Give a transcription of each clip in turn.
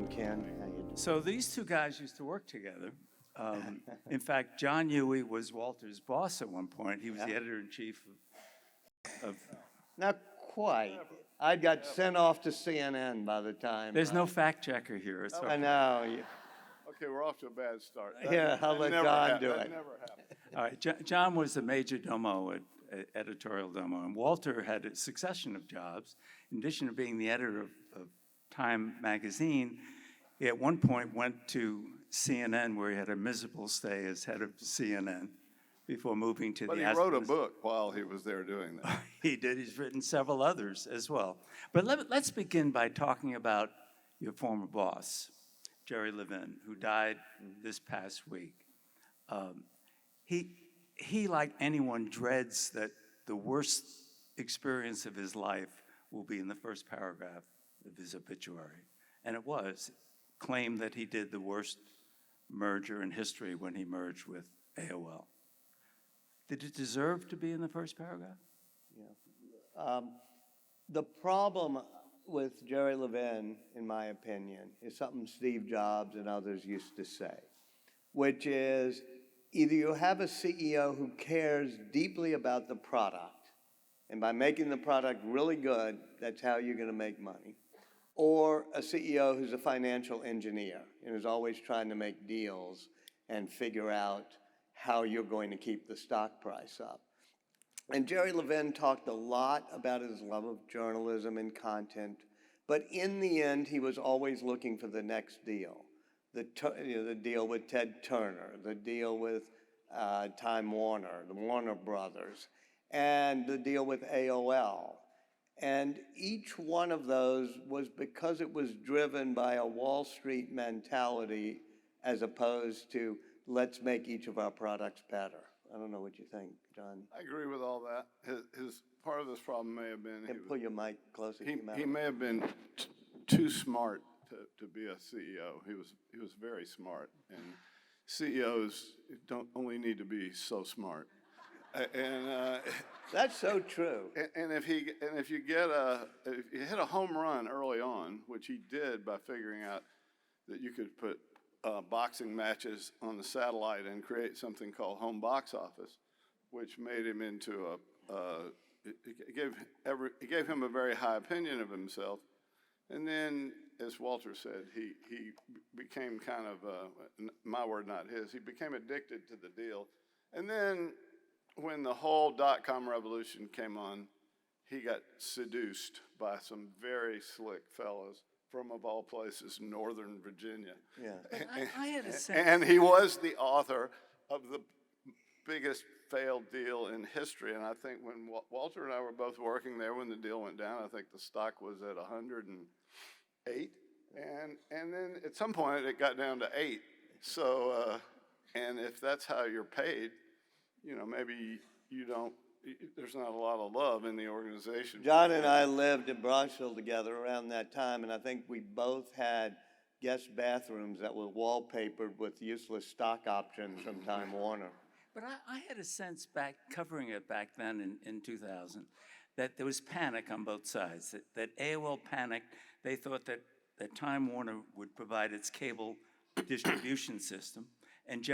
morning, Ken. How you doing? So these two guys used to work together. In fact, John Huey was Walter's boss at one point. He was the editor-in-chief of Not quite. I got sent off to CNN by the time. There's no fact checker here. It's I okay. know. Okay, we're off to a bad start. Yeah, I'll let John do it. That never happened. All right, John was the major domo at editorial domo, and Walter had a succession of jobs. In addition to being the editor of Time magazine, he at one point went to CNN, where he had a miserable stay as head of CNN before moving to But the. he wrote a book while he was there doing that. He did. He's written several others as well. But let's begin by talking about your former boss, Jerry Levin, who died this past week. He, like anyone, dreads that the worst experience of his life will be in the first paragraph of his obituary. And it was. Claimed that he did the worst merger in history when he merged with AOL. Did it deserve to be in the first paragraph? Yeah. The problem with Jerry Levin, in my opinion, is something Steve Jobs and others used to say, which is either you have a CEO who cares deeply about the product, and by making the product really good, that's how you're going to make money, or a CEO who's a financial engineer and is always trying to make deals and figure out how you're going to keep the stock price up. And Jerry Levin talked a lot about his love of journalism and content, but in the end, he was always looking for the next deal. The deal with Ted Turner, the deal with Time Warner, the Warner Brothers, and the deal with AOL. And each one of those was because it was driven by a Wall Street mentality as opposed to let's make each of our products better. I don't know what you think, John. I agree with all that. His part of this problem may have been Pull your mic closer to your mouth. he may have been too smart to be a CEO. He was very smart, and CEOs don't only need to be so smart. And that's so true. And if you hit a home run early on, which he did by figuring out that you could put boxing matches on the satellite and create something called home box office, which made him into it gave him a very high opinion of himself. And then, as Walter said, he became kind of my word, not his. He became addicted to the deal, and then, when the whole dot-com revolution came on, he got seduced by some very slick fellows from, of all places, Northern Virginia. Yeah. I had a sense. And he was the author of the biggest failed deal in history. And I think when Walter and I were both working there when the deal went down, I think the stock was at 108. And then at some point it got down to 8. So, and if that's how you're paid, maybe there's not a lot of love in the organization. John and I lived in Bronxville together around that time, and I think we both had guest bathrooms that were wallpapered with useless stock options from Time Warner. But I had a sense covering it back then in 2000, that there was panic on both sides, that AOL panicked. They thought that Time Warner would provide its cable distribution system. And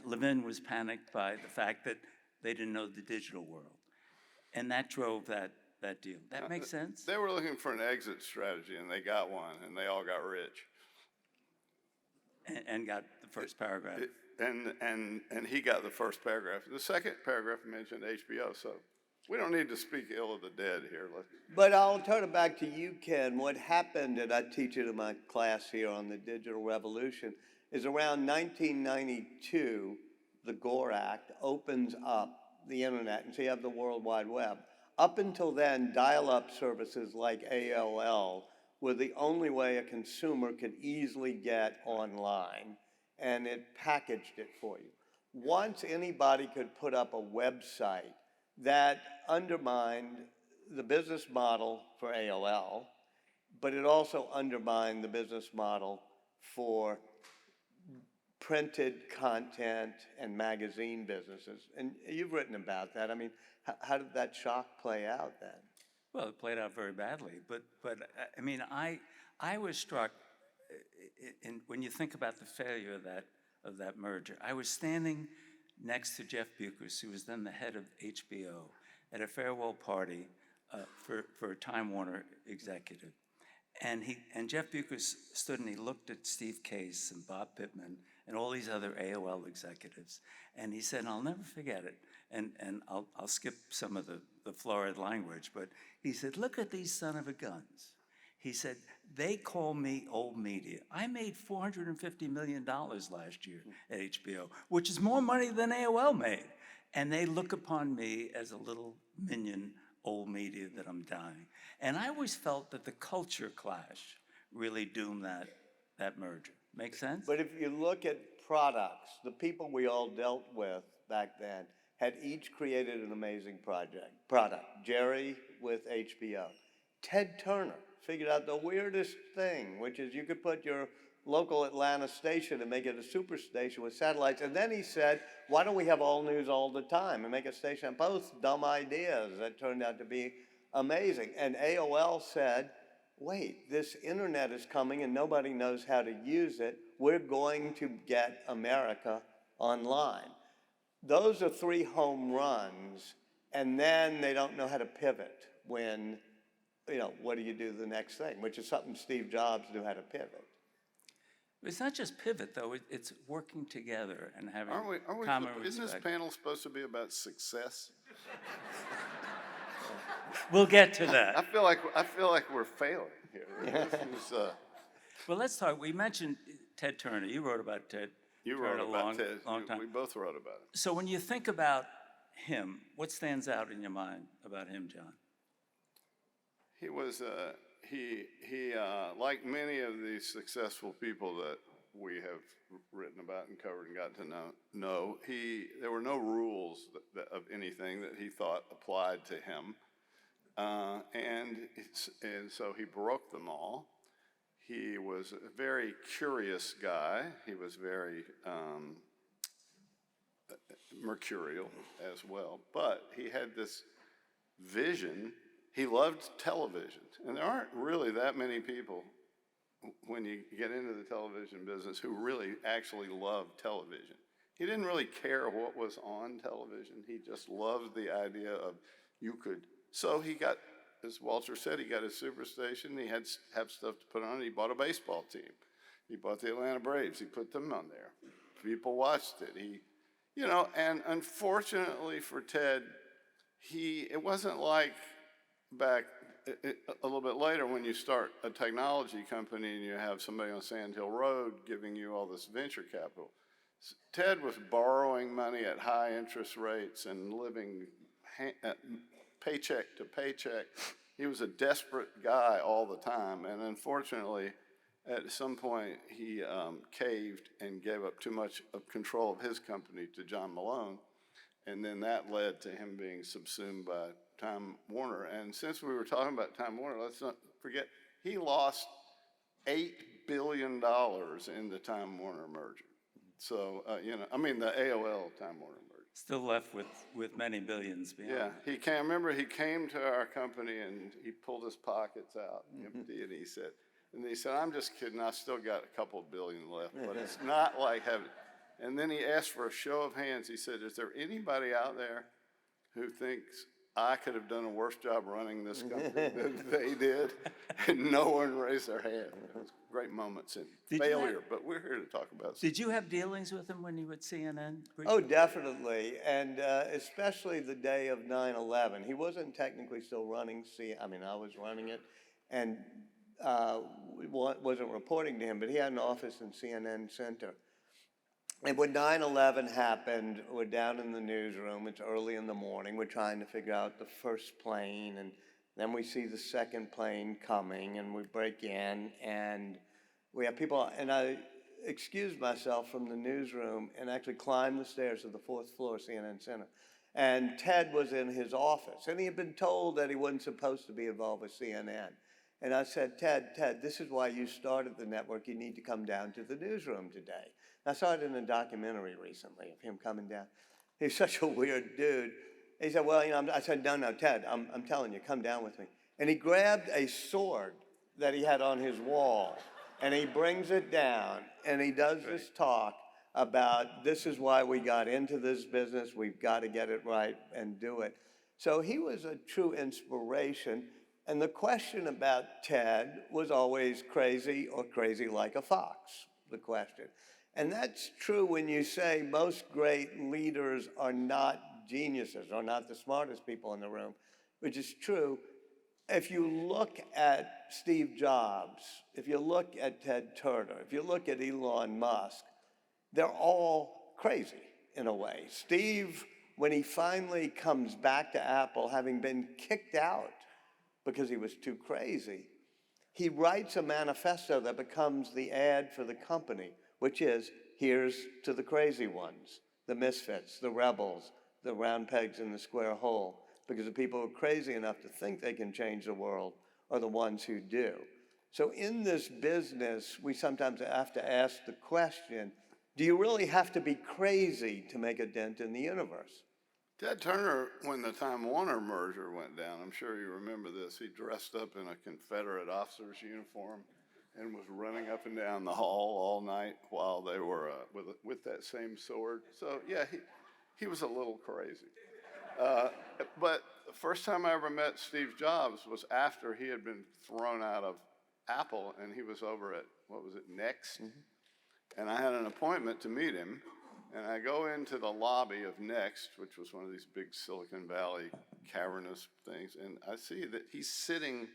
Levin was panicked by the fact that they didn't know the digital world. And that drove that deal. That makes sense? They were looking for an exit strategy, and they got one, and they all got rich. And got the first paragraph. And he got the first paragraph. The second paragraph mentioned HBO, so we don't need to speak ill of the dead here. But I'll turn it back to you, Ken. What happened, and I teach it in my class here on the digital revolution, is around 1992, the Gore Act opens up the internet, and so you have the World Wide Web. Up until then, dial-up services like AOL were the only way a consumer could easily get online, and it packaged it for you. Once anybody could put up a website that undermined the business model for AOL, but it also undermined the business model for printed content and magazine businesses. And you've written about that. I mean, how did that shock play out then? Well, it played out very badly. But I mean, I was struck when you think about the failure of that merger, I was standing next to Jeff Buchers, who was then the head of HBO, at a farewell party for a Time Warner executive. And Jeff Buchers stood and he looked at Steve Case and Bob Pittman and all these other AOL executives. And he said, and I'll never forget it, and I'll skip some of the florid language, but he said, look at these son of a guns. He said, they call me old media. I made $450 million last year at HBO, which is more money than AOL made. And they look upon me as a little minion old media that I'm dying. And I always felt that the culture clash really doomed that merger. Make sense? But if you look at products, the people we all dealt with back then had each created an amazing product. Jerry with HBO. Ted Turner figured out the weirdest thing, which is you could put your local Atlanta station and make it a super station with satellites. And then he said, why don't we have all news all the time and make a station on both? Dumb ideas that turned out to be amazing. And AOL said, wait, this internet is coming and nobody knows how to use it. We're going to get America online. Those are 3 home runs, and then they don't know how to pivot when, what do you do the next thing, which is something Steve Jobs knew how to pivot. It's not just pivot, though. It's working together and having common respect. Isn't this panel supposed to be about success? We'll get to that. I feel like we're failing here. Well, let's talk. We mentioned Ted Turner. You wrote about Ted. You wrote about Ted. Long time. We both wrote about it. So when you think about him, what stands out in your mind about him, John? He was like many of these successful people that we have written about and covered and got to know. There were no rules of anything that he thought applied to him, and so he broke them all. He was a very curious guy. He was very mercurial as well, but he had this vision. He loved television, and there aren't really that many people when you get into the television business who really actually love television. He didn't really care what was on television. He just loved the idea of so he got, as Walter said, he got his superstation. He had have stuff to put on. He bought a baseball team. He bought the Atlanta Braves. He put them on there. People watched it. And unfortunately for Ted, it wasn't like back a little bit later when you start a technology company and you have somebody on Sand Hill Road giving you all this venture capital. Ted was borrowing money at high interest rates and living paycheck to paycheck. He was a desperate guy all the time, and unfortunately, at some point, he caved and gave up too much of control of his company to John Malone, and then that led to him being subsumed by Time Warner. And since we were talking about Time Warner, let's not forget, he lost $8 billion in the Time Warner merger. So, the AOL Time Warner merger. Still left with many billions behind. Yeah, he came to our company and he pulled his pockets out empty, and he said, I'm just kidding, I still got a couple billion left, but it's not like having. And then he asked for a show of hands. He said, is there anybody out there who thinks I could have done a worse job running this company than they did? And no one raised their hand. It was great moments in failure, but we're here to talk about. Did you have dealings with him when you were at CNN? Oh, definitely, and especially the day of 9/11. He wasn't technically still running I was running it, and wasn't reporting to him, but he had an office in CNN Center. And when 9/11 happened, we're down in the newsroom. It's early in the morning. We're trying to figure out the first plane, and then we see the second plane coming, and we break in, and we have people. And I excused myself from the newsroom and actually climbed the stairs to the 4th floor of CNN Center. And Ted was in his office, and he had been told that he wasn't supposed to be involved with CNN. And I said, Ted, this is why you started the network. You need to come down to the newsroom today. I saw it in a documentary recently of him coming down. He's such a weird dude. He said, well, I said, no, Ted, I'm telling you, come down with me. And he grabbed a sword that he had on his wall, and he brings it down, and he does this talk about this is why we got into this business, we've got to get it right and do it. So he was a true inspiration, and the question about Ted was always crazy or crazy like a fox, the question. And that's true when you say most great leaders are not geniuses, or not the smartest people in the room, which is true. If you look at Steve Jobs, if you look at Ted Turner, if you look at Elon Musk, they're all crazy in a way. Steve, when he finally comes back to Apple, having been kicked out because he was too crazy, he writes a manifesto that becomes the ad for the company, which is, here's to the crazy ones, the misfits, the rebels, the round pegs in the square hole, because the people who are crazy enough to think they can change the world are the ones who do. So in this business, we sometimes have to ask the question, do you really have to be crazy to make a dent in the universe? Ted Turner, when the Time Warner merger went down, I'm sure you remember this, he dressed up in a Confederate officer's uniform and was running up and down the hall all night while they were with that same sword. So yeah, he was a little crazy. But the first time I ever met Steve Jobs was after he had been thrown out of Apple, and he was over at, what was it, Next? Mm-hmm. And I had an appointment to meet him, and I go into the lobby of Next, which was one of these big Silicon Valley cavernous things, and I see that he's sitting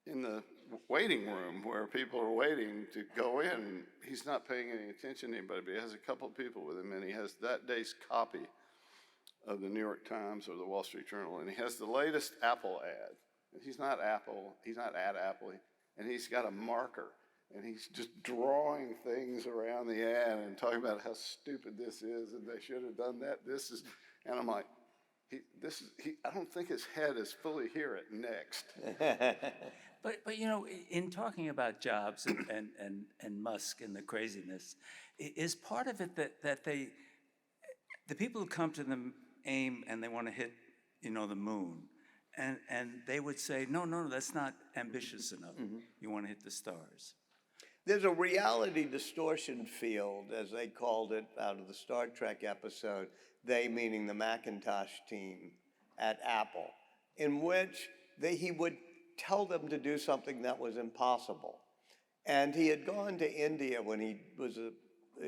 in the waiting room where people are waiting to go in. He's not paying any attention to anybody, but he has a couple of people with him, and he has that day's copy of the New York Times or the Wall Street Journal, and he has the latest Apple ad. And he's not at Apple, and he's got a marker, and he's just drawing things around the ad and talking about how stupid this is, and they should have done that. And I'm like, I don't think his head is fully here at Next. But you know, in talking about Jobs and Musk and the craziness, is part of it that the people who come to them aim and they want to hit, the moon, and they would say, no, that's not ambitious enough. Mm-hmm. You want to hit the stars. There's a reality distortion field, as they called it out of the Star Trek episode, they meaning the Macintosh team at Apple, in which he would tell them to do something that was impossible. And he had gone to India when he was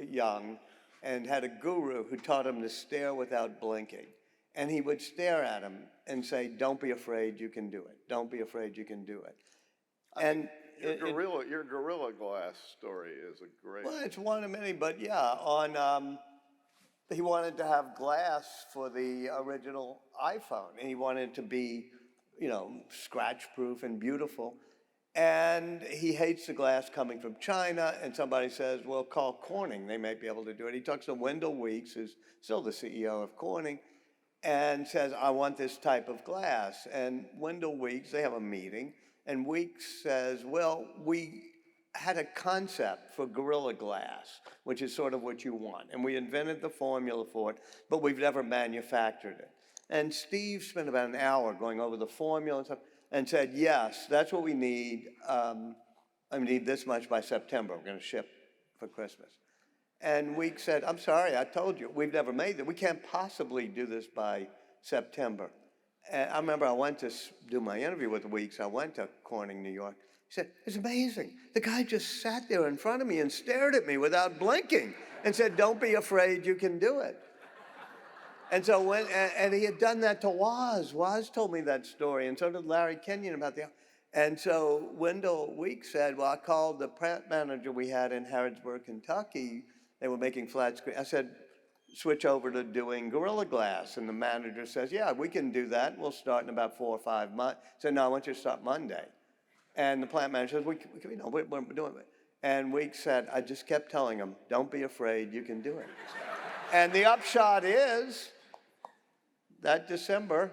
young and had a guru who taught him to stare without blinking. And he would stare at him and say, don't be afraid, you can do it. Don't be afraid, you can do it. And your Gorilla Glass story is a great... Well, it's one of many, but yeah, he wanted to have glass for the original iPhone. And he wanted it to be, scratch-proof and beautiful. And he hates the glass coming from China, and somebody says, well, call Corning. They might be able to do it. He talks to Wendell Weeks, who's still the CEO of Corning, and says, I want this type of glass. And Wendell Weeks, they have a meeting, and Weeks says, well, we had a concept for Gorilla Glass, which is sort of what you want. And we invented the formula for it, but we've never manufactured it. And Steve spent about an hour going over the formula and stuff, and said, yes, that's what we need. I need this much by September. We're going to ship for Christmas. And Weeks said, I'm sorry, I told you, we've never made it. We can't possibly do this by September. And I remember I went to do my interview with Weeks. I went to Corning, New York. He said, it's amazing. The guy just sat there in front of me and stared at me without blinking and said, don't be afraid, you can do it. And so and he had done that to Woz. Woz told me that story, and so did Larry Kenyon about and so Wendell Weeks said, well, I called the plant manager we had in Harrodsburg, Kentucky. They were making flat screen. I said, switch over to doing Gorilla Glass. And the manager says, yeah, we can do that. We'll start in about 4 or 5 months. I said, no, I want you to start Monday. And the plant manager says, we're doing it. And Weeks said, I just kept telling him, don't be afraid, you can do it. And the upshot is, that December,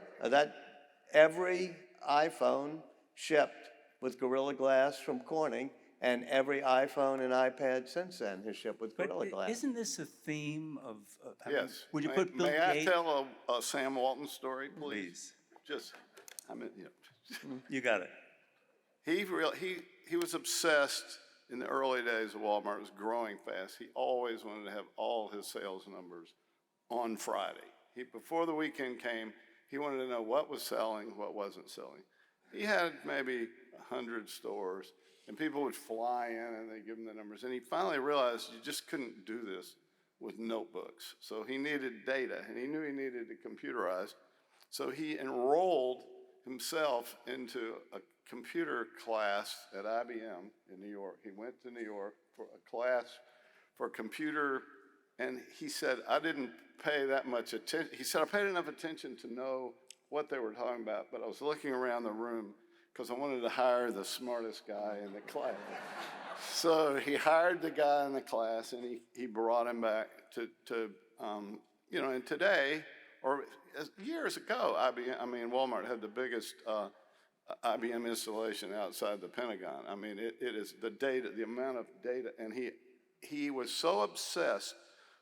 every iPhone shipped with Gorilla Glass from Corning, and every iPhone and iPad since then has shipped with Gorilla Glass. Isn't this a theme of... yes. Would you put Bill May Gates... I tell a Sam Walton story, please? Just, You got it. He was obsessed in the early days of Walmart, was growing fast. He always wanted to have all his sales numbers on Friday. Before the weekend came, he wanted to know what was selling, what wasn't selling. He had maybe 100 stores, and people would fly in and they'd give him the numbers. And he finally realized you just couldn't do this with notebooks. So he needed data, and he knew he needed to computerize. So he enrolled himself into a computer class at IBM in New York. He went to New York for a class for computer, and he said, I didn't pay that much attention. He said, I paid enough attention to know what they were talking about, but I was looking around the room because I wanted to hire the smartest guy in the class. So he hired the guy in the class, and he brought him back to and today, or years ago, Walmart had the biggest IBM installation outside the Pentagon. I mean, it is the data, the amount of data, and he was so obsessed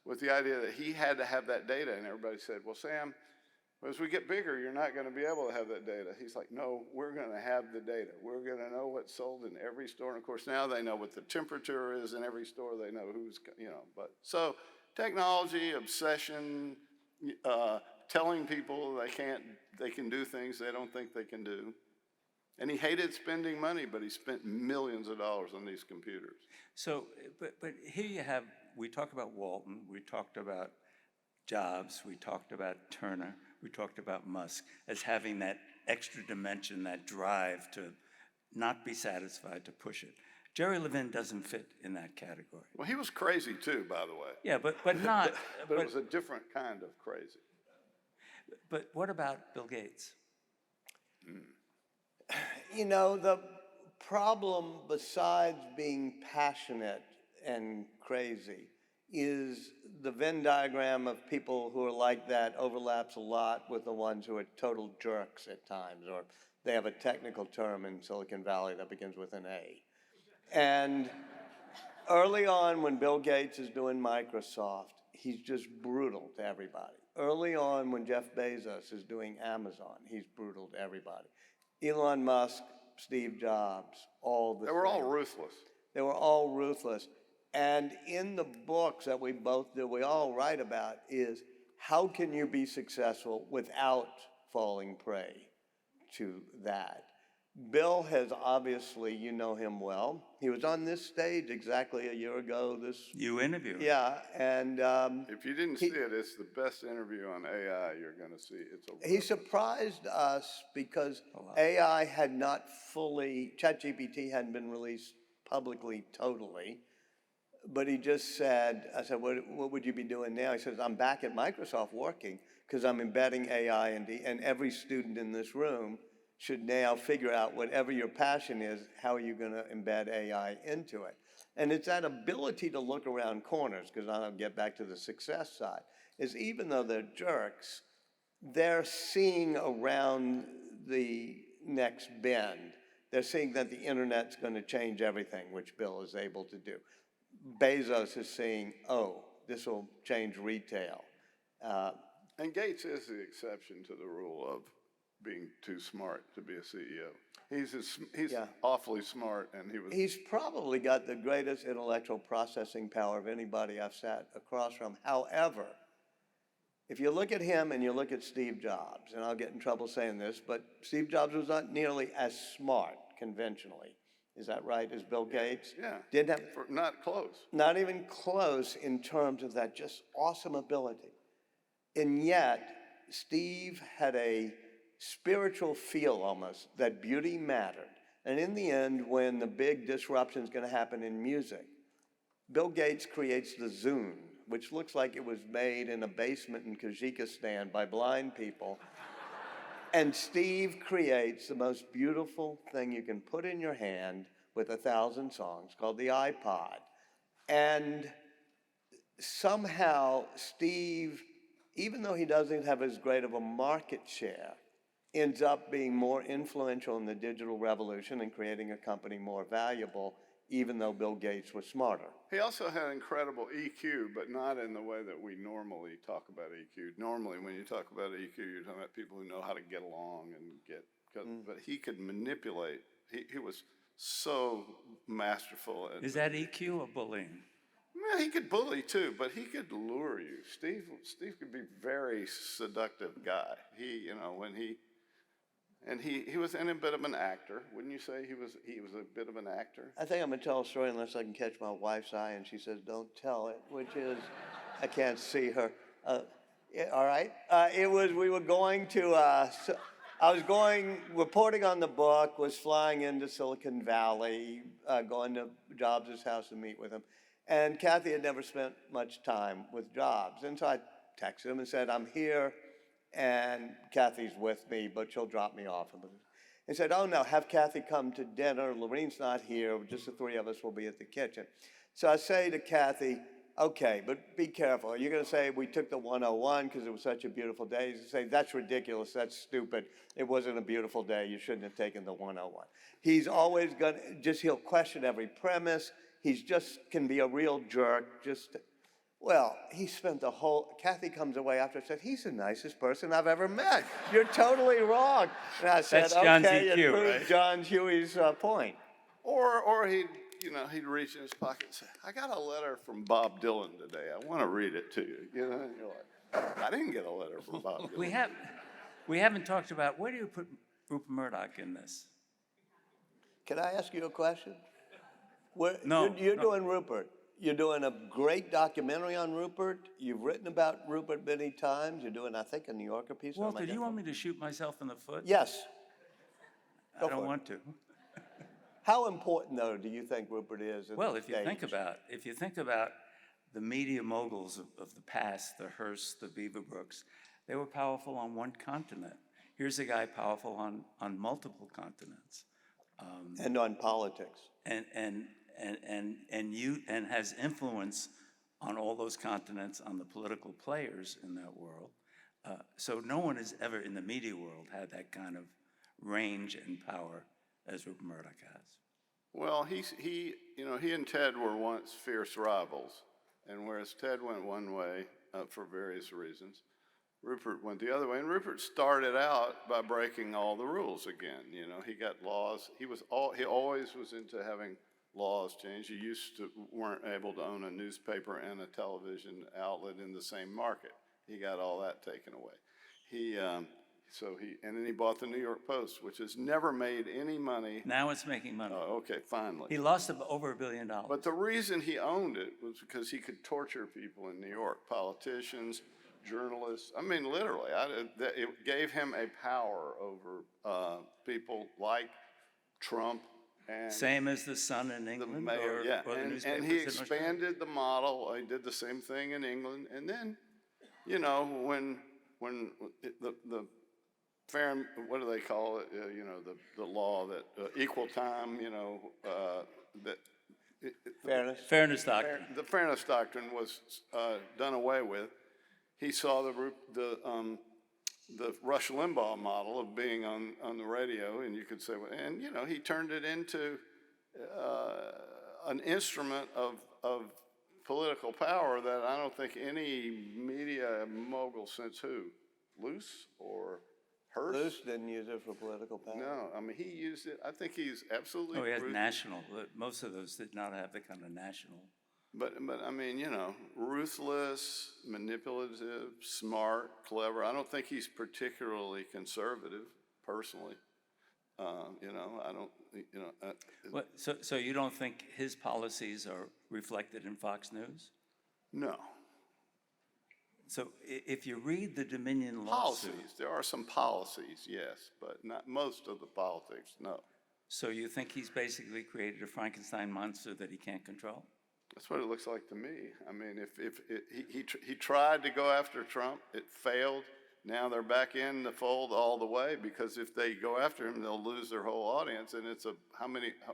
with the idea that he had to have that data, and everybody said, well, Sam, as we get bigger, you're not going to be able to have that data. He's like, no, we're going to have the data. We're going to know what's sold in every store. And of course, now they know what the temperature is in every store. They know who's, but so technology, obsession, telling people they can do things they don't think they can do. And he hated spending money, but he spent millions of dollars on these computers. So, but here you have, we talked about Walton, we talked about Jobs, we talked about Turner, we talked about Musk as having that extra dimension, that drive to not be satisfied, to push it. Jerry Levin doesn't fit in that category. Well, he was crazy too, by the way. Yeah, but not. but it was a different kind of crazy. But what about Bill Gates? The problem, besides being passionate and crazy, is the Venn diagram of people who are like that overlaps a lot with the ones who are total jerks at times, or they have a technical term in Silicon Valley that begins with an A. And early on, when Bill Gates is doing Microsoft, he's just brutal to everybody. Early on, when Jeff Bezos is doing Amazon, he's brutal to everybody. Elon Musk, Steve Jobs, They were all ruthless. They were all ruthless. And in the books that we both do, we all write about is how can you be successful without falling prey to that? Bill has obviously, you know him well. He was on this stage exactly a year ago. You interviewed. Yeah, and if you didn't see it, it's the best interview on AI you're going to see. He surprised us because AI had not fully, ChatGPT hadn't been released publicly totally. But he just said, I said, what would you be doing now? He says, I'm back at Microsoft working because I'm embedding AI and every student in this room should now figure out whatever your passion is, how are you going to embed AI into it? And it's that ability to look around corners, because I'll get back to the success side, is even though they're jerks, they're seeing around the next bend. They're seeing that the internet's going to change everything, which Bill is able to do. Bezos is saying, this will change retail. And Gates is the exception to the rule of being too smart to be a CEO. He's awfully smart, and He's probably got the greatest intellectual processing power of anybody I've sat across from. However, if you look at him and you look at Steve Jobs, and I'll get in trouble saying this, but Steve Jobs was not nearly as smart conventionally. Is that right, as Bill Gates? Yeah, didn't have, not close. Not even close in terms of that just awesome ability. And yet, Steve had a spiritual feel almost that beauty mattered. And in the end, when the big disruption is going to happen in music, Bill Gates creates the Zune, which looks like it was made in a basement in Kazakhstan by blind people. And Steve creates the most beautiful thing you can put in your hand with 1,000 songs called the iPod. And somehow Steve, even though he doesn't have as great of a market share, ends up being more influential in the digital revolution and creating a company more valuable, even though Bill Gates was smarter. He also had incredible EQ, but not in the way that we normally talk about EQ. Normally, when you talk about EQ, you're talking about people who know how to get along and but he could manipulate. He was so masterful. Is that EQ or bullying? Well, he could bully too, but he could lure you. Steve could be very seductive guy. He was a bit of an actor. Wouldn't you say he was a bit of an actor? I think I'm gonna tell a story unless I can catch my wife's eye, and she says, "Don't tell it," which is, I can't see her. Yeah, all right. We were going to. I was reporting on the book. Was flying into Silicon Valley, going to Jobs' house to meet with him, and Kathy had never spent much time with Jobs, and so I texted him and said, "I'm here, and Kathy's with me, but she'll drop me off." He said, "Oh no, have Kathy come to dinner. Lorraine's not here. Just the three of us will be at the kitchen." So I say to Kathy, "Okay, but be careful. You're going to say we took the 101 because it was such a beautiful day." You say, "That's ridiculous. That's stupid. It wasn't a beautiful day. You shouldn't have taken the 101. He's always going to he'll question every premise. He's just can be a real jerk. Well, he spent Kathy comes away after and said, "He's the nicest person I've ever met. You're totally wrong." And I said, That's John's "Okay, EQ, it proved right? John Huey's point." Or he'd reach in his pocket and say, "I got a letter from Bob Dylan today. I want to read it to you." And you're like, "I didn't get a letter from Bob Dylan." We haven't talked about, where do you put Rupert Murdoch in this? Can I ask you a question? No, You're no. doing Rupert. You're doing a great documentary on Rupert. You've written about Rupert many times. You're doing, I think, a New Yorker piece. Walter, do you want me to shoot myself in the foot? Yes. I don't want to. How important, though, do you think Rupert is? Well, if you think about the media moguls of the past, the Hearst, the Beaverbrooks, they were powerful on one continent. Here's a guy powerful on multiple continents. And on politics. And has influence on all those continents, on the political players in that world. So no one has ever in the media world had that kind of range and power as Rupert Murdoch has. Well, he and Ted were once fierce rivals, and whereas Ted went one way for various reasons, Rupert went the other way. And Rupert started out by breaking all the rules again. He got laws. He always was into having laws changed. You weren't able to own a newspaper and a television outlet in the same market. He got all that taken away. And then he bought the New York Post, which has never made any money. Now it's making money. Oh, okay, finally. He lost over $1 billion. But the reason he owned it was because he could torture people in New York, politicians, journalists. I mean, literally, it gave him a power over people like Trump. And same as the Sun in England, the mayor, or the newspapers and he in Australia? expanded the model. He did the same thing in England. And then, when the fair, what do they call it? The law that equal time. Fairness Doctrine. The fairness doctrine was done away with. He saw the Rush Limbaugh model of being on the radio, and you could say, and he turned it into an instrument of political power that I don't think any media mogul since Luce or Hearst? Luce didn't use it for political power. No, I mean, he used it. I think he's absolutely. Oh, he has national. Most of those did not have the kind of national. But I mean, ruthless, manipulative, smart, clever. I don't think he's particularly conservative, personally. I don't. So you don't think his policies are reflected in Fox News? No. So if you read the Dominion lawsuit, policies, there are some policies, yes, but not most of the politics. No. So you think he's basically created a Frankenstein monster that he can't control? That's what it looks like to me. I mean, he tried to go after Trump, it failed. Now they're back in the fold all the way, because if they go after him, they'll lose their whole audience. And it's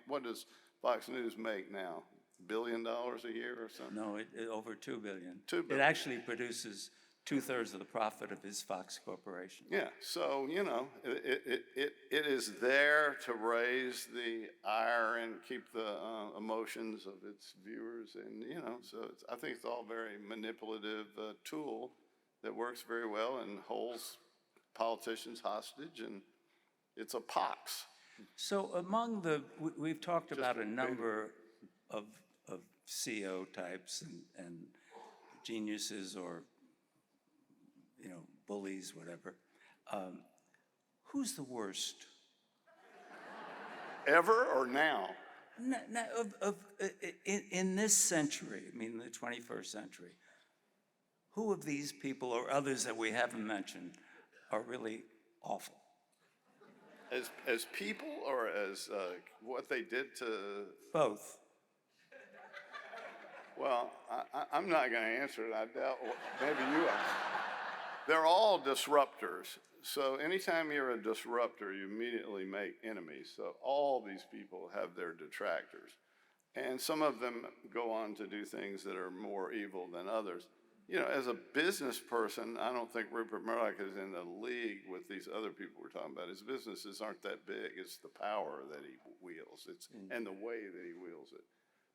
what does Fox News make now? $1 billion a year or something? No, over $2 billion. $2 billion. It actually produces 2/3 of the profit of his Fox Corporation. Yeah, so, it is there to raise the ire and keep the emotions of its viewers. And, so I think it's all very manipulative tool that works very well and holds politicians hostage, and it's a pox. So among we've talked Just about a a number of CEO types and geniuses or, bullies, whatever. Who's the worst? Ever or now? In this century, I mean, the 21st century, who of these people or others that we haven't mentioned are really awful? As people or as what they did to? Both. Well, I'm not going to answer it. I doubt, maybe you are. They're all disruptors. So anytime you're a disruptor, you immediately make enemies. So all these people have their detractors. And some of them go on to do things that are more evil than others. As a business person, I don't think Rupert Murdoch is in the league with these other people we're talking about. His businesses aren't that big. It's the power that he wields. And the way that he wields it.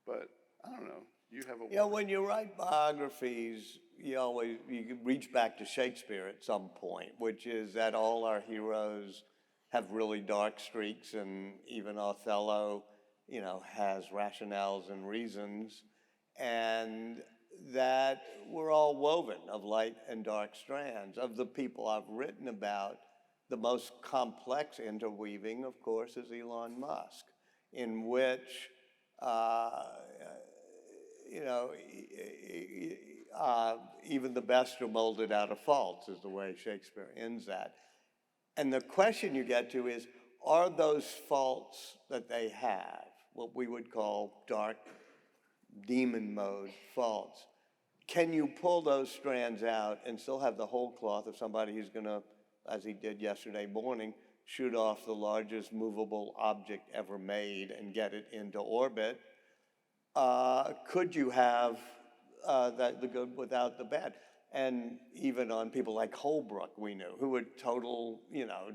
But I don't know. You have a when you write biographies, you can reach back to Shakespeare at some point, which is that all our heroes have really dark streaks, and even Othello, has rationales and reasons, and that we're all woven of light and dark strands. Of the people I've written about, the most complex interweaving, of course, is Elon Musk, in which even the best are molded out of faults, is the way Shakespeare ends that. And the question you get to is, are those faults that they have, what we would call dark demon mode faults, can you pull those strands out and still have the whole cloth of somebody who's going to, as he did yesterday morning, shoot off the largest movable object ever made and get it into orbit? Could you have the good without the bad? And even on people like Holbrook, we knew, who were total,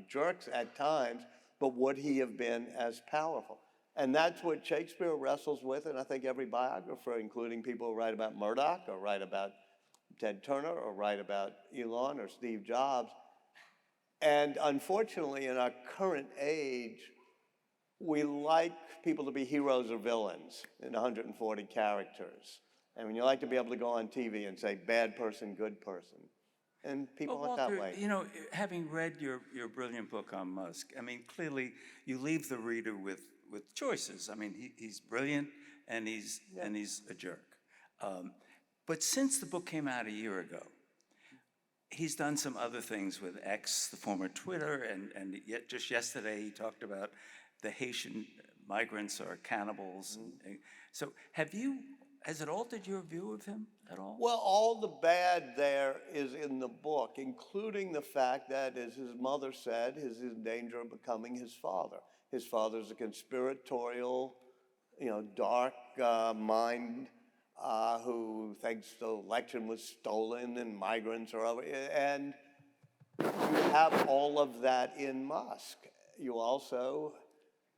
jerks at times, but would he have been as powerful? And that's what Shakespeare wrestles with, and I think every biographer, including people who write about Murdoch or write about Ted Turner or write about Elon or Steve Jobs. And unfortunately, in our current age, we like people to be heroes or villains in 140 characters. I mean, you like to be able to go on TV and say, bad person, good person. And people aren't that way. Walter, having read your brilliant book on Musk, I mean, clearly you leave the reader with choices. I mean, he's brilliant and he's a jerk. But since the book came out a year ago, he's done some other things with X, the former Twitter, and yet just yesterday he talked about the Haitian migrants are cannibals. So has it altered your view of him at all? Well, all the bad there is in the book, including the fact that, as his mother said, he's in danger of becoming his father. His father's a conspiratorial, dark mind who thinks the election was stolen and migrants are over. And you have all of that in Musk. You also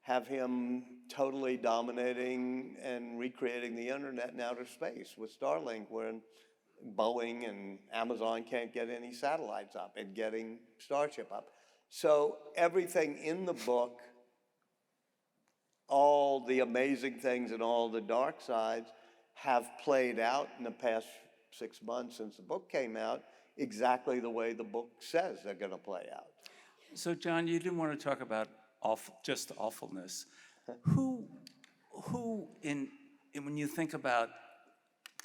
have him totally dominating and recreating the internet in outer space with Starlink, where Boeing and Amazon can't get any satellites up, and getting Starship up. So everything in the book, all the amazing things and all the dark sides, have played out in the past 6 months since the book came out exactly the way the book says they're going to play out. So, John, you didn't want to talk about just awfulness. Who when you think about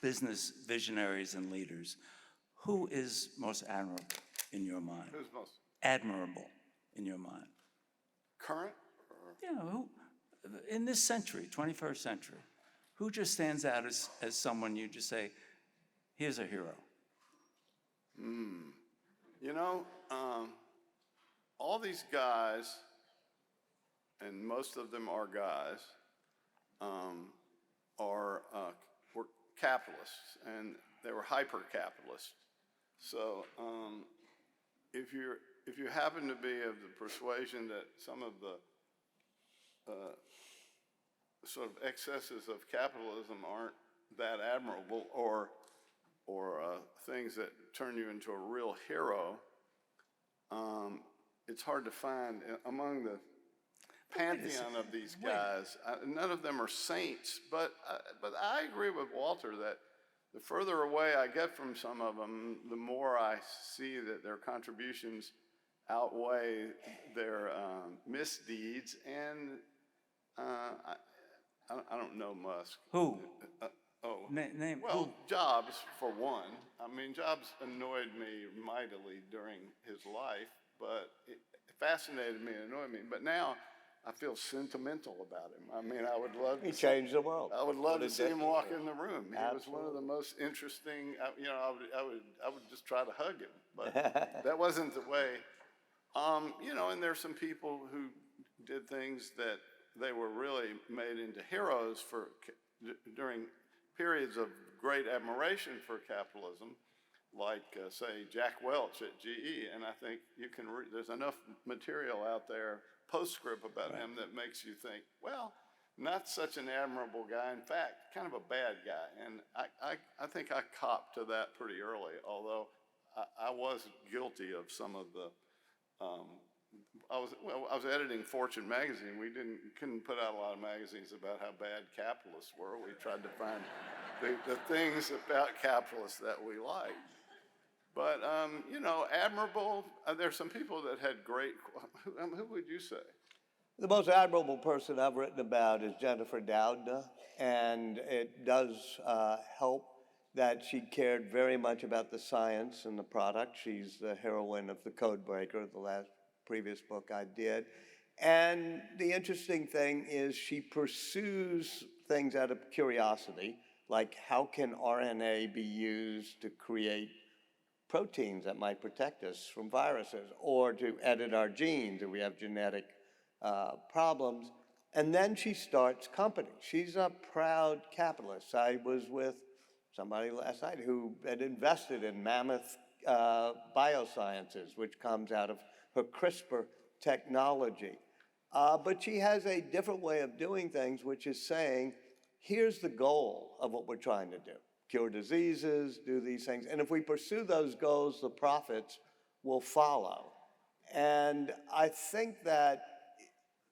business visionaries and leaders, who is most admirable in your mind? Who's most admirable in your mind? Current? Who in this century, 21st century, who just stands out as someone you just say, here's a hero? All these guys, and most of them are guys, were capitalists, and they were hyper-capitalists. So if you happen to be of the persuasion that some of the sort of excesses of capitalism aren't that admirable, or things that turn you into a real hero, it's hard to find among the pantheon of these guys. None of them are saints, but I agree with Walter that the further away I get from some of them, the more I see that their contributions outweigh their misdeeds. And I don't know Musk. Who? Name. Who? Well, Jobs, for one. I mean, Jobs annoyed me mightily during his life, but it fascinated me and annoyed me. But now I feel sentimental about him. I mean, I would love to. He changed the world. I would love to see him walk in the room. He Absolutely. was one of the most interesting. I would just try to hug him, but that wasn't the way. And there's some people who did things that they were really made into heroes during periods of great admiration for capitalism, like, say, Jack Welch at GE. And I think you can there's enough material out there, postscript about him, that makes you think, well, not such an admirable guy. In fact, kind of a bad guy. And I think I copped to that pretty early, although I was guilty of some of the, I was editing Fortune magazine. We couldn't put out a lot of magazines about how bad capitalists were. We tried to find the things about capitalists that we liked. But admirable. There's some people that had great. Who would you say? The most admirable person I've written about is Jennifer Doudna, and it does help that she cared very much about the science and the product. She's the heroine of The Code Breaker, the previous book I did. And the interesting thing is she pursues things out of curiosity, like how can RNA be used to create proteins that might protect us from viruses, or to edit our genes if we have genetic problems. And then she starts companies. She's a proud capitalist. I was with somebody last night who had invested in Mammoth Biosciences, which comes out of her CRISPR technology. But she has a different way of doing things, which is saying, here's the goal of what we're trying to do. Cure diseases, do these things. And if we pursue those goals, the profits will follow. And I think that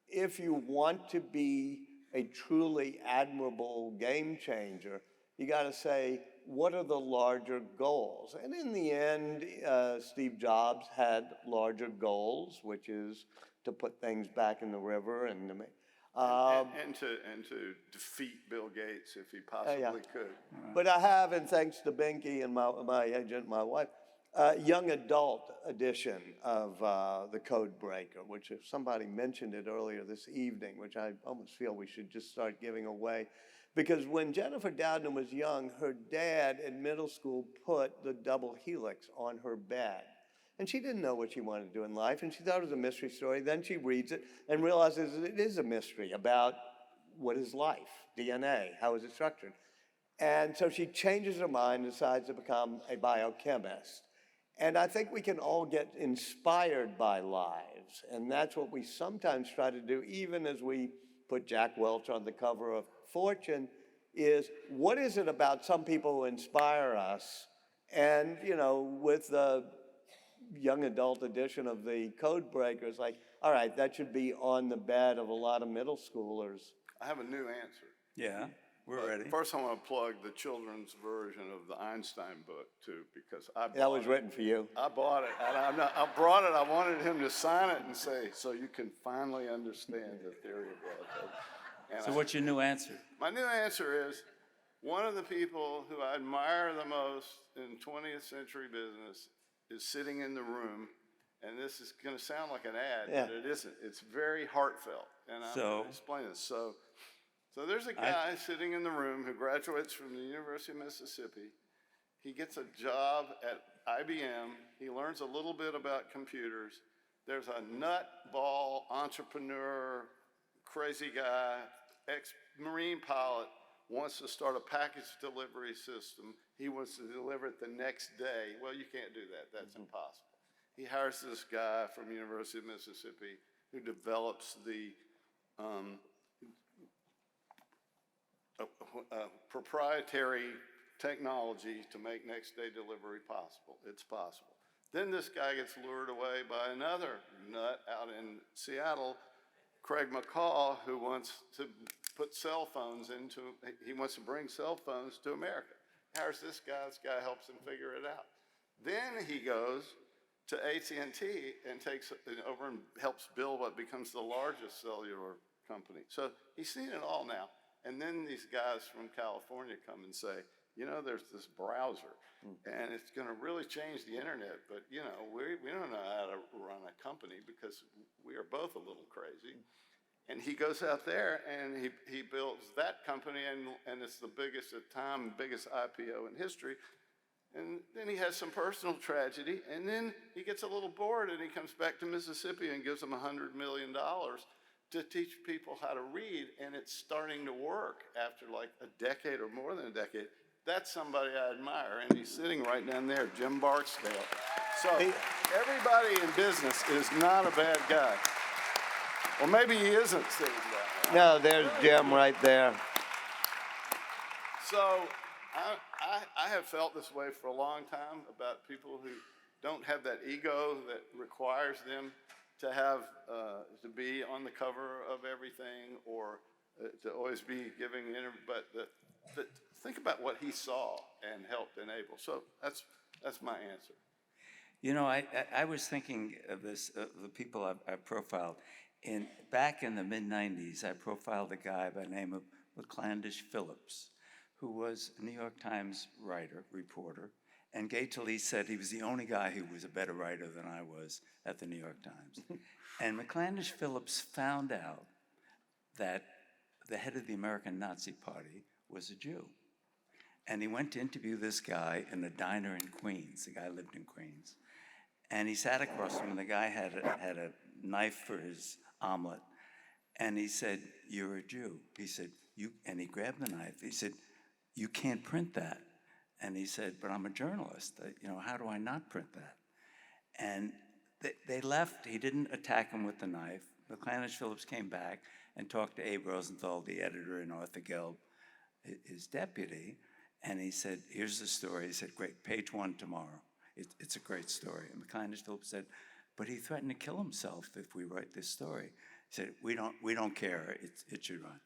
if you want to be a truly admirable game changer, you got to say, what are the larger goals? And in the end, Steve Jobs had larger goals, which is to put things back in the river and to defeat Bill Gates if he possibly could. But I have, and thanks to Binky and my agent, my wife, young adult edition of The Code Breaker, which if somebody mentioned it earlier this evening, which I almost feel we should just start giving away. Because when Jennifer Doudna was young, her dad in middle school put the double helix on her bed. And she didn't know what she wanted to do in life, and she thought it was a mystery story. Then she reads it and realizes it is a mystery about what is life, DNA, how is it structured. And so she changes her mind and decides to become a biochemist. And I think we can all get inspired by lives, and that's what we sometimes try to do, even as we put Jack Welch on the cover of Fortune, is what is it about some people who inspire us? And, with the young adult edition of The Code Breaker, it's like, all right, that should be on the bed of a lot of middle schoolers. I have a new answer. Yeah, we're ready. First, I want to plug the children's version of the Einstein book, too, because that was written for you. I bought it, and I brought it. I wanted him to sign it and say, so you can finally understand the theory of relativity. So what's your new answer? My new answer is, one of the people who I admire the most in 20th century business is sitting in the room, and this is going to sound like an ad, but it isn't. It's very heartfelt, and I'm going to explain this. So there's a guy sitting in the room who graduates from the University of Mississippi. He gets a job at IBM. He learns a little bit about computers. There's a nutball entrepreneur, crazy guy, ex-Marine pilot, wants to start a package delivery system. He wants to deliver it the next day. Well, you can't do that. That's impossible. He hires this guy from University of Mississippi who develops the proprietary technology to make next day delivery possible. It's possible. Then this guy gets lured away by another nut out in Seattle Craig McCaw, who wants to put cell phones he wants to bring cell phones to America. Hires this guy. This guy helps him figure it out. Then he goes to AT&T and takes it over and helps build what becomes the largest cellular company. So he's seen it all now. And then these guys from California come and say, you know, there's this browser, and it's going to really change the internet, but, you know, we don't know how to run a company because we are both a little crazy. And he goes out there and he builds that company, and it's the biggest at the time, biggest IPO in history. And then he has some personal tragedy, and then he gets a little bored, and he comes back to Mississippi and gives them $100 million to teach people how to read, and it's starting to work after like a decade or more than a decade. That's somebody I admire, and he's sitting right down there, Jim Barksdale. So everybody in business is not a bad guy. Well, maybe he isn't sitting down there. No, there's Jim right there. So I have felt this way for a long time about people who don't have that ego that requires them to have to be on the cover of everything or to always be giving interviews, but think about what he saw and helped enable. So that's my answer. You know, I was thinking of this, the people I've profiled. Back in the mid-90s, I profiled a guy by the name of McClandish Phillips, who was a New York Times reporter, and Gay Talese said he was the only guy who was a better writer than I was at the New York Times. And McClandish Phillips found out that the head of the American Nazi Party was a Jew. And he went to interview this guy in a diner in Queens. The guy lived in Queens. And he sat across from him, and the guy had a knife for his omelet. And he said, "You're a Jew." He said, and he grabbed the knife. He said, "You can't print that." And he said, "But I'm a journalist. You know, how do I not print that?" And they left. He didn't attack him with the knife. McClandish Phillips came back and talked to Abe Rosenthal, the editor, and Arthur Gelb, his deputy. And he said, "Here's the story." He said, "Great, page 1 tomorrow. It's a great story." And McClandish Phillips said, "But he threatened to kill himself if we write this story." He said, we don't care. It should run."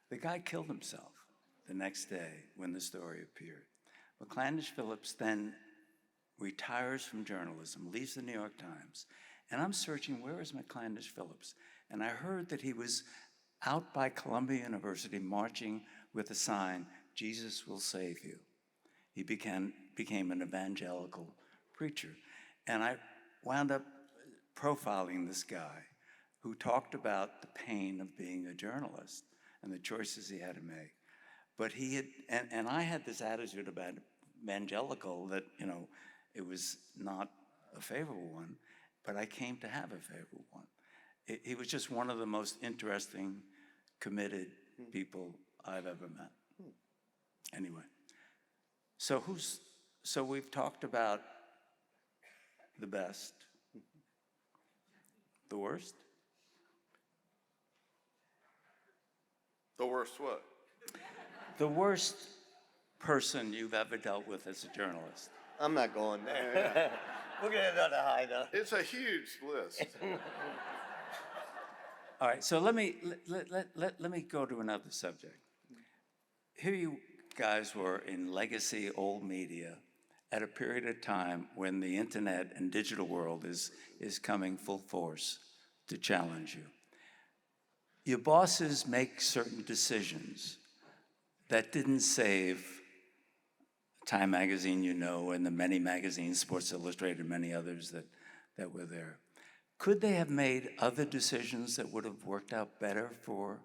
The guy killed himself the next day when the story appeared. McClandish Phillips then retires from journalism, leaves the New York Times, and I'm searching, where is McClandish Phillips? And I heard that he was out by Columbia University marching with a sign, "Jesus will save you." He became an evangelical preacher. And I wound up profiling this guy who talked about the pain of being a journalist and the choices he had to make. But he had, and I had this attitude about evangelical that, you know, it was not a favorable one, but I came to have a favorable one. He was just one of the most interesting, committed people I've ever met. Anyway, so we've talked about the best, the worst? The worst what? The worst person you've ever dealt with as a journalist. I'm not going there. We're going to go to high though. It's a huge list. All right, so let me go to another subject. Here you guys were in legacy old media at a period of time when the internet and digital world is coming full force to challenge you. Your bosses make certain decisions that didn't save Time magazine, you know, and the many magazines, Sports Illustrated, many others that were there. Could they have made other decisions that would have worked out better for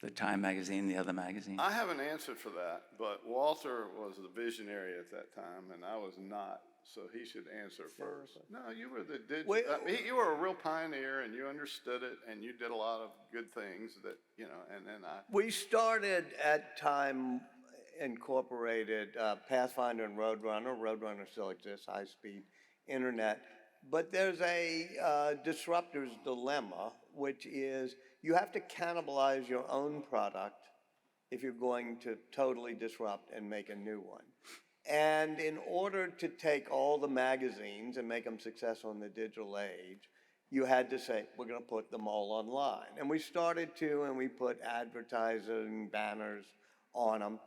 the Time magazine, the other magazines? I have an answer for that, but Walter was the visionary at that time, and I was not, so he should answer first. No, you were you were a real pioneer, and you understood it, and you did a lot of good things that, you know, and then We started at Time Incorporated, Pathfinder and Roadrunner. Roadrunner still exists, high-speed internet. But there's a disruptor's dilemma, which is you have to cannibalize your own product if you're going to totally disrupt and make a new one. And in order to take all the magazines and make them successful in the digital age, you had to say, we're going to put them all online. And we started to, and we put advertising banners on them,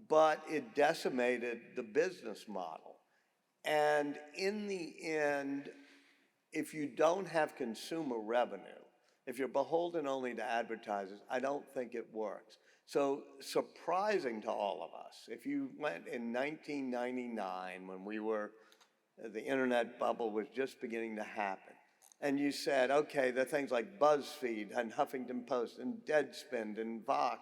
but it decimated the business model. And in the end, if you don't have consumer revenue, if you're beholden only to advertisers, I don't think it works. So surprising to all of us, if you went in 1999 when the internet bubble was just beginning to happen, and you said, okay, the things like BuzzFeed and Huffington Post and Deadspin and Vox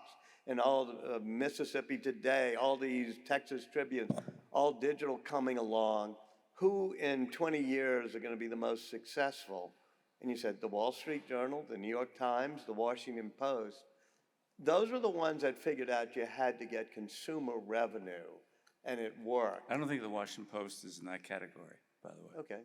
and all the, Mississippi Today, all these Texas Tribunes, all digital coming along, who in 20 years are going to be the most successful? And you said the Wall Street Journal, the New York Times, the Washington Post. Those were the ones that figured out you had to get consumer revenue, and it worked. I don't think the Washington Post is in that category, by the way. Okay.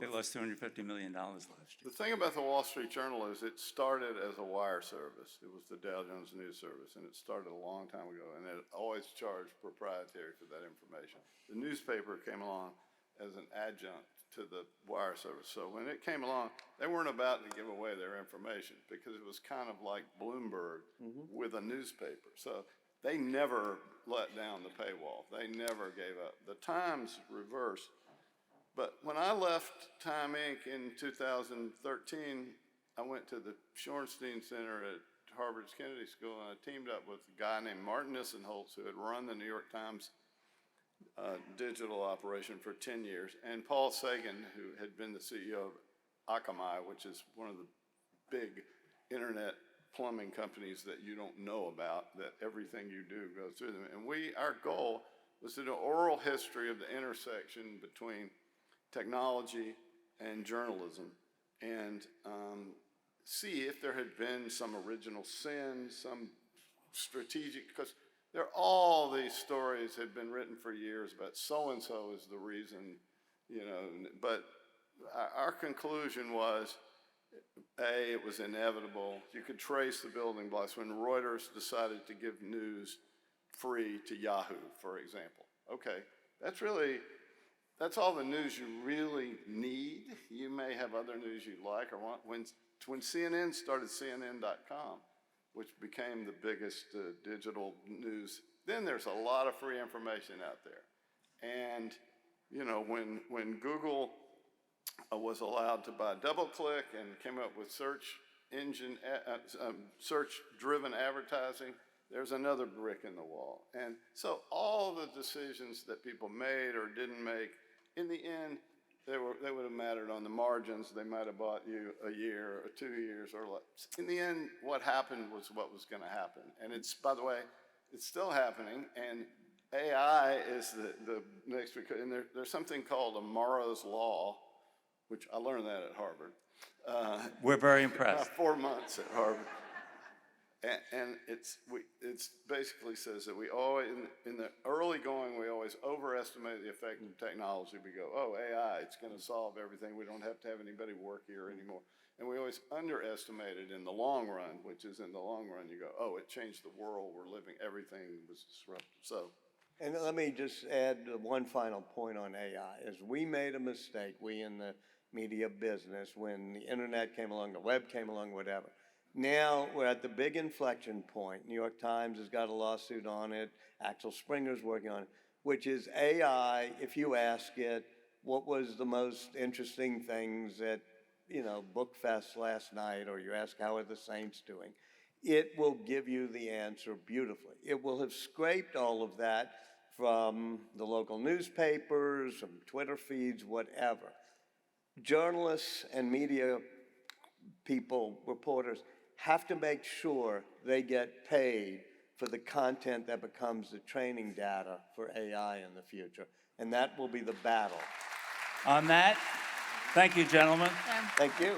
They lost $250 million last The year. thing about the Wall Street Journal is it started as a wire service. It was the Dow Jones News Service, and it started a long time ago, and it always charged proprietary for that information. The newspaper came along as an adjunct to the wire service. So when it came along, they weren't about to give away their information because it was kind of like Bloomberg with a newspaper. So they never let down the paywall. They never gave up. The Times reversed. But when I left Time Inc. in 2013, I went to the Shorenstein Center at Harvard's Kennedy School, and I teamed up with a guy named Martin Nissenholtz, who had run the New York Times digital operation for 10 years, and Paul Sagan, who had been the CEO of Akamai, which is one of the big internet plumbing companies that you don't know about, that everything you do goes through them. And our goal was to do an oral history of the intersection between technology and journalism, and see if there had been some original sin, some strategic, because all these stories had been written for years about so-and-so is the reason, but our conclusion was, A, it was inevitable. You could trace the building blocks. When Reuters decided to give news free to Yahoo, for example. Okay, that's all the news you really need. You may have other news you like or want. When CNN started CNN.com, which became the biggest digital news, then there's a lot of free information out there. And, when Google was allowed to buy DoubleClick and came up with search-driven advertising, there's another brick in the wall. And so all the decisions that people made or didn't make, in the end, they would have mattered on the margins. They might have bought you a year or 2 years or less. In the end, what happened was what was going to happen. And by the way, it's still happening. And AI is the next, and there's something called Amara's Law, which I learned that at Harvard. We're very impressed. About 4 months at Harvard. And it's basically says that we always, in the early going, we always overestimate the effect of technology. We go, oh, AI, it's going to solve everything. We don't have to have anybody work here anymore. And we always underestimate it in the long run, which is in the long run, you go, oh, it changed the world we're living. Everything was disrupted. So. And let me just add one final point on AI. Is we made a mistake, we in the media business, when the internet came along, the web came along, whatever. Now we're at the big inflection point. New York Times has got a lawsuit on it. Axel Springer's working on it, which is AI. If you ask it, what was the most interesting things at, Bookfest last night, or you ask how are the Saints doing, it will give you the answer beautifully. It will have scraped all of that from the local newspapers, from Twitter feeds, whatever. Journalists and media people, reporters, have to make sure they get paid for the content that becomes the training data for AI in the future. And that will be the battle. On that, thank you, gentlemen. Thank you.